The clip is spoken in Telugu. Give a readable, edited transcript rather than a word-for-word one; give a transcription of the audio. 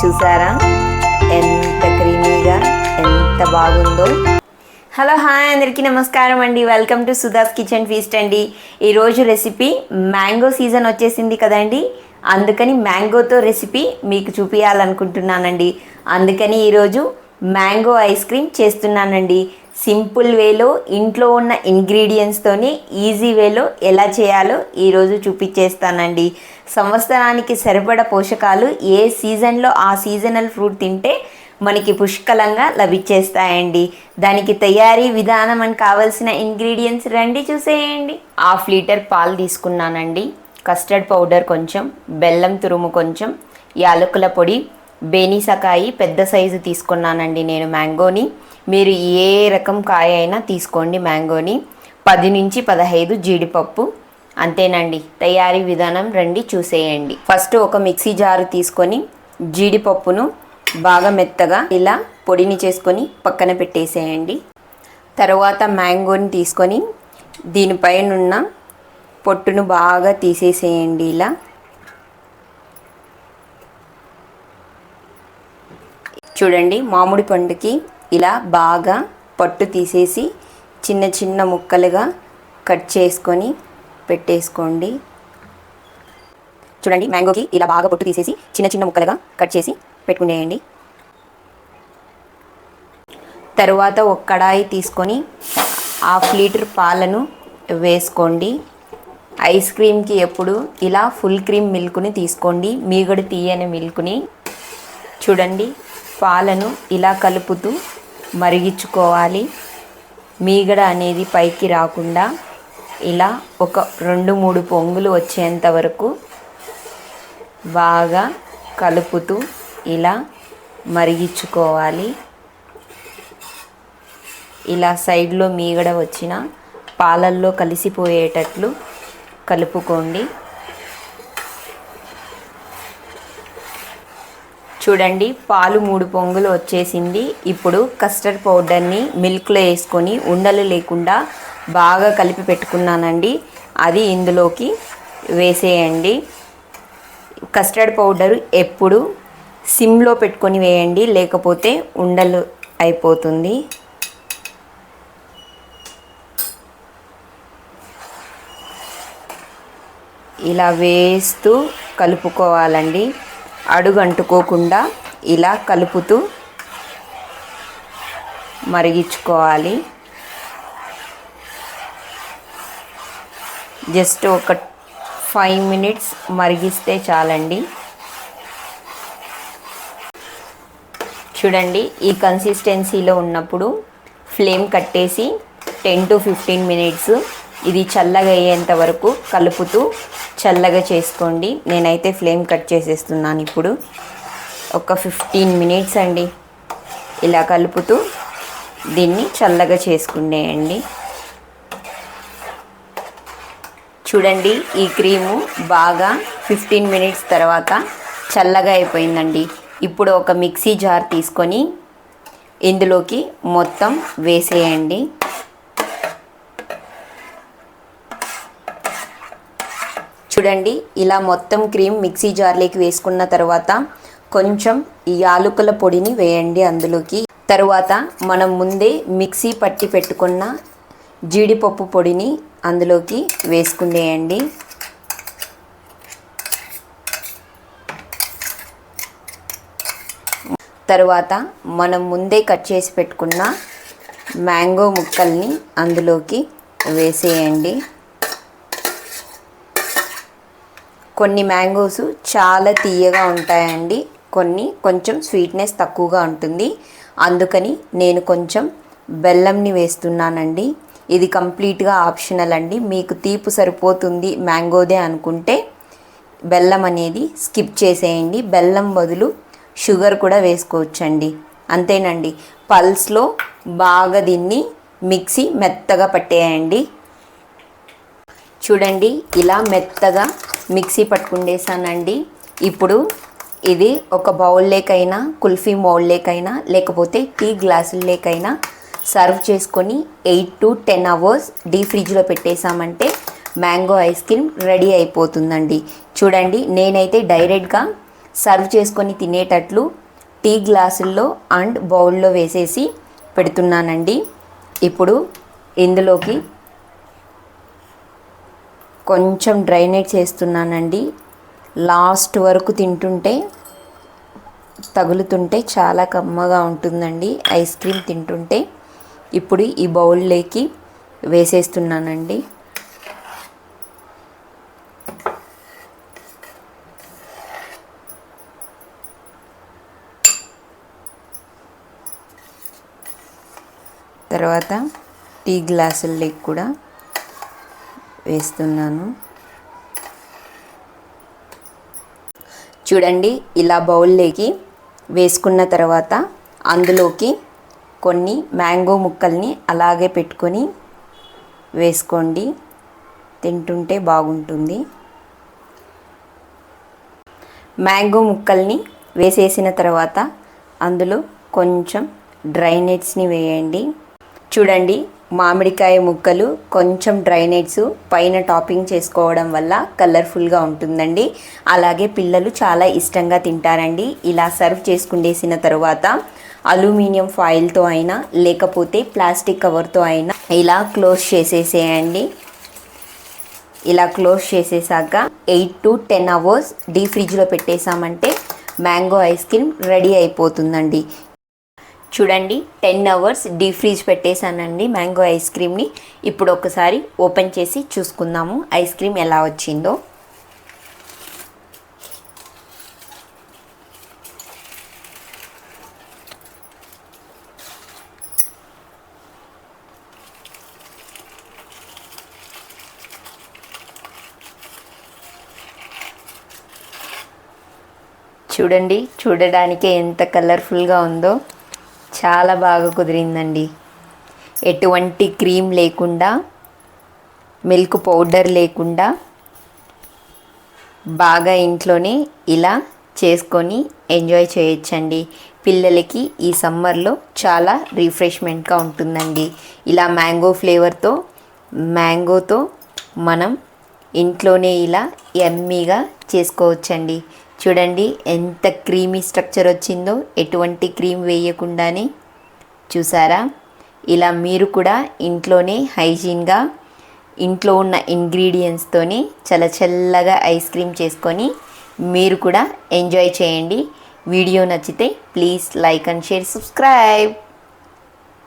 చూసారా ఎంత క్రీమీగా ఎంత బాగుందో. హలో హాయ్ అందరికీ నమస్కారం అండి. Welcome to Sudha's kitchen feast అండి. ఈరోజు రెసిపీ మ్యాంగో సీజన్ వచ్చేసింది కదండి, అందుకని మ్యాంగోతో రెసిపీ మీకు చూపించాలనుకుంటున్నానండి. అందుకని ఈరోజు మ్యాంగో ఐస్ క్రీమ్ చేస్తున్నానండి. సింపుల్ వేలో ఇంట్లో ఉన్న ఇంగ్రీడియంట్స్తోనే ఈజీ వేలో ఎలా చేయాలో ఈరోజు చూపించేస్తానండి. సంవత్సరానికి సరిపడ పోషకాలు ఏ సీజన్లో ఆ సీజనల్ ఫ్రూట్ తింటే మనకి పుష్కలంగా లభించేస్తాయండి. దానికి తయారీ విధానం అని కావాల్సిన ఇంగ్రీడియంట్స్ రండి చూసేయండి. 1/2 లీటర్ పాలు తీసుకున్నానండి, కస్టర్డ్ పౌడర్ కొంచెం, బెల్లం తురుము కొంచెం, యాలకుల పొడి, బేనిసకాయి పెద్ద సైజు తీసుకున్నానండి నేను మ్యాంగోని. మీరు ఏ రకం కాయ అయినా తీసుకోండి మ్యాంగోని. 10 నుంచి 15 జీడిపప్పు, అంతేనండి. తయారీ విధానం రండి చూసేయండి. ఫస్ట్ ఒక మిక్సీ జారు తీసుకొని జీడిపప్పును బాగా మెత్తగా ఇలా పొడిని చేసుకొని పక్కన పెట్టేసేయండి. తర్వాత మ్యాంగోని తీసుకొని దీనిపైనున్న పొట్టును బాగా తీసేసేయండి. ఇలా చూడండి, మామిడి పండుకి ఇలా బాగా పొట్టు తీసేసి చిన్న చిన్న ముక్కలుగా కట్ చేసుకొని పెట్టేసుకోండి. చూడండి, మ్యాంగోకి ఇలా బాగా పొట్టు తీసేసి చిన్న చిన్న ముక్కలుగా కట్ చేసి పెట్టుకునేయండి. తరువాత ఒక కడాయి తీసుకొని 1/2 లీటర్ పాలను వేసుకోండి. ఐస్ క్రీమ్కి ఎప్పుడు ఇలా ఫుల్ క్రీమ్ మిల్క్ని తీసుకోండి, మీగడ తీయని మిల్క్ని. చూడండి, పాలను ఇలా కలుపుతూ మరిగించుకోవాలి. మీగడ అనేది పైకి రాకుండా ఇలా ఒక 2-3 పొంగులు వచ్చేంత వరకు బాగా కలుపుతూ ఇలా మరిగించుకోవాలి. ఇలా సైడ్లో మీగడ వచ్చిన పాలల్లో కలిసిపోయేటట్లు కలుపుకోండి. చూడండి, పాలు 3 పొంగులు వచ్చేసింది. ఇప్పుడు కస్టర్డ్ పౌడర్ని మిల్క్లో వేసుకొని ఉండలు లేకుండా బాగా కలిపి పెట్టుకున్నానండి, అది ఇందులోకి వేసేయండి. కస్టర్డ్ పౌడర్ ఎప్పుడు సిమ్లో పెట్టుకొని వేయండి, లేకపోతే ఉండలు అయిపోతుంది. ఇలా వేస్తూ కలుపుకోవాలండి, అడుగు అంటుకోకుండా ఇలా కలుపుతూ మరిగించుకోవాలి. జస్ట్ ఒక 5 మినిట్స్ మరిగిస్తే చాలండి. చూడండి, ఈ కన్సిస్టెన్సీలో ఉన్నప్పుడు ఫ్లేమ్ కట్టేసి 10 to 15 మినిట్స్ ఇది చల్లగా అయ్యేంత వరకు కలుపుతూ చల్లగా చేసుకోండి. నేనైతే ఫ్లేమ్ కట్ చేసేస్తున్నాను. ఇప్పుడు ఒక 15 మినిట్స్ అండి ఇలా కలుపుతూ దీన్ని చల్లగా చేసుకునేయండి. చూడండి, ఈ క్రీము బాగా 15 మినిట్స్ తర్వాత చల్లగా అయిపోయిందండి. ఇప్పుడు ఒక మిక్సీ జార్ తీసుకొని ఇందులోకి మొత్తం వేసేయండి. చూడండి, ఇలా మొత్తం క్రీమ్ మిక్సీ జార్లోకి వేసుకున్న తర్వాత కొంచెం యాలకుల పొడిని వేయండి అందులోకి. తరువాత మనం ముందే మిక్సీ పట్టి పెట్టుకున్న జీడిపప్పు పొడిని అందులోకి వేసుకునేయండి. తరువాత మనం ముందే కట్ చేసి పెట్టుకున్న మ్యాంగో ముక్కల్ని అందులోకి వేసేయండి. కొన్ని మ్యాంగోస్ చాలా తీయగా ఉంటాయండి, కొన్ని కొంచెం స్వీట్నెస్ తక్కువగా ఉంటుంది. అందుకని నేను కొంచెం బెల్లంని వేస్తున్నానండి. ఇది కంప్లీట్గా ఆప్షనల్ అండి. మీకు తీపి సరిపోతుంది మ్యాంగోదే అనుకుంటే బెల్లం అనేది స్కిప్ చేసేయండి. బెల్లం బదులు షుగర్ కూడా వేసుకోవచ్చండి. అంతేనండి, పల్స్లో బాగా దీన్ని మిక్సీ మెత్తగా పట్టేయండి. చూడండి, ఇలా మెత్తగా మిక్సీ పట్టుకుండేసానండి. ఇప్పుడు ఇది ఒక బౌల్లోకైనా, కుల్ఫీ మౌల్లోకైనా, లేకపోతే టీ గ్లాసుల్లోకైనా సర్వ్ చేసుకొని 8 to 10 అవర్స్ డీప్ ఫ్రిడ్జ్లో పెట్టేసామంటే మ్యాంగో ఐస్ క్రీమ్ రెడీ అయిపోతుందండి. చూడండి, నేనైతే డైరెక్ట్గా సర్వ్ చేసుకొని తినేటట్లు టీ గ్లాసుల్లో అండ్ బౌల్లో వేసేసి పెడుతున్నానండి. ఇప్పుడు ఇందులోకి కొంచెం డ్రైనేట్ చేస్తున్నానండి. లాస్ట్ వరకు తింటుంటే తగులుతుంటే చాలా కమ్మగా ఉంటుందండి ఐస్ క్రీమ్ తింటుంటే. ఇప్పుడు ఈ బౌల్లోకి వేసేస్తున్నానండి. తర్వాత టీ గ్లాసుల్లోకి కూడా వేస్తున్నాను. చూడండి, ఇలా బౌల్లోకి వేసుకున్న తర్వాత అందులోకి కొన్ని మ్యాంగో ముక్కల్ని అలాగే పెట్టుకొని వేసుకోండి. తింటుంటే బాగుంటుంది. మ్యాంగో ముక్కల్ని వేసేసిన తర్వాత అందులో కొంచెం డ్రై నట్స్ని వేయండి. చూడండి, మామిడికాయ ముక్కలు కొంచెం డ్రై నట్స్ పైన టాపింగ్ చేసుకోవడం వల్ల కలర్ఫుల్గా ఉంటుందండి. అలాగే పిల్లలు చాలా ఇష్టంగా తింటారండి. ఇలా సర్వ్ చేసుకునేసిన తర్వాత అల్యూమినియం ఫాయిల్తో అయినా లేకపోతే ప్లాస్టిక్ కవర్తో అయినా ఇలా క్లోజ్ చేసేసేయండి. ఇలా క్లోజ్ చేసేసాక 8 to 10 అవర్స్ డీప్ ఫ్రిడ్జ్లో పెట్టేసామంటే మ్యాంగో ఐస్ క్రీమ్ రెడీ అయిపోతుందండి. చూడండి, 10 అవర్స్ డీప్ ఫ్రీజ్ పెట్టేశానండి మ్యాంగో ఐస్ క్రీమ్ని. ఇప్పుడు ఒకసారి ఓపెన్ చేసి చూసుకుందాము ఐస్ క్రీమ్ ఎలా వచ్చిందో. చూడండి, చూడడానికే ఎంత కలర్ఫుల్గా ఉందో. చాలా బాగా కుదిరిందండి. ఎటువంటి క్రీమ్ లేకుండా, మిల్క్ పౌడర్ లేకుండా బాగా ఇంట్లోనే ఇలా చేసుకొని ఎంజాయ్ చేయొచ్చండి. పిల్లలకి ఈ సమ్మర్లో చాలా రిఫ్రెష్మెంట్గా ఉంటుందండి. ఇలా మ్యాంగో ఫ్లేవర్తో మ్యాంగోతో మనం ఇంట్లోనే ఇలా యమ్మీగా చేసుకోవచ్చండి. చూడండి ఎంత క్రీమీ స్ట్రక్చర్ వచ్చిందో, ఎటువంటి క్రీమ్ వేయకుండానే. చూసారా? ఇలా మీరు కూడా ఇంట్లోనే హైజీన్గా ఇంట్లో ఉన్న ఇంగ్రీడియంట్స్తోని చల్లగా ఐస్ క్రీమ్ చేసుకొని మీరు కూడా ఎంజాయ్ చేయండి. వీడియో నచ్చితే please like and share, subscribe.